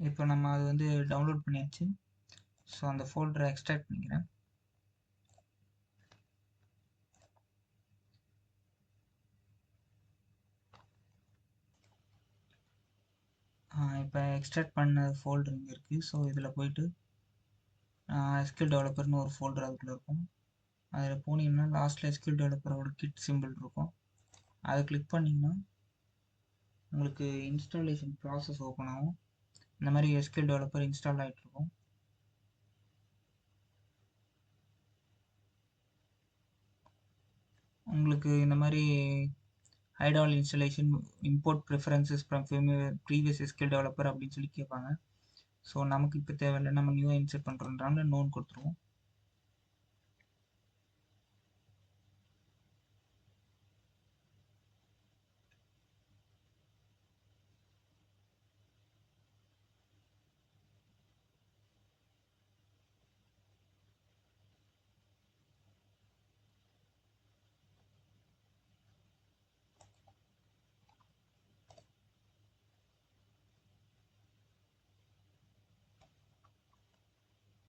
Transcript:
இப்போ நம்ம அது வந்து டவுன்லோட் பண்ணியாச்சு. ஸோ அந்த ஃபோல்டரை எக்ஸ்ட்ராக்ட் பண்ணிக்கிறேன். இப்போ எக்ஸ்ட்ராக்ட் பண்ண ஃபோல்டர் இங்கே இருக்குது. ஸோ இதில் போயிட்டு எஸ்கியூஎல் டெவலப்பர்னு ஒரு ஃபோல்டர் அதுக்குள்ளே இருக்கும். அதில் போனீங்கன்னா லாஸ்ட்டில் எஸ்கியூஎல் டெவலப்பரோட கிட் சிம்பிள் இருக்கும். அதை கிளிக் பண்ணிங்கன்னா உங்களுக்கு இன்ஸ்டாலேஷன் ப்ராசஸ் ஓப்பன் ஆகும். இந்த மாதிரி எஸ்கியூஎல் டெவலப்பர் இன்ஸ்டால் ஆகிட்டு இருக்கும். உங்களுக்கு இந்த மாதிரி hide all installation, import preferences from previous SQL developer அப்படின்னு சொல்லி கேட்பாங்க. ஸோ நமக்கு இப்போ தேவையில்லை, நம்ம நியூவாக இன்சர்ட் பண்ணுறோன்றாங்க நோன் கொடுத்துருவோம்.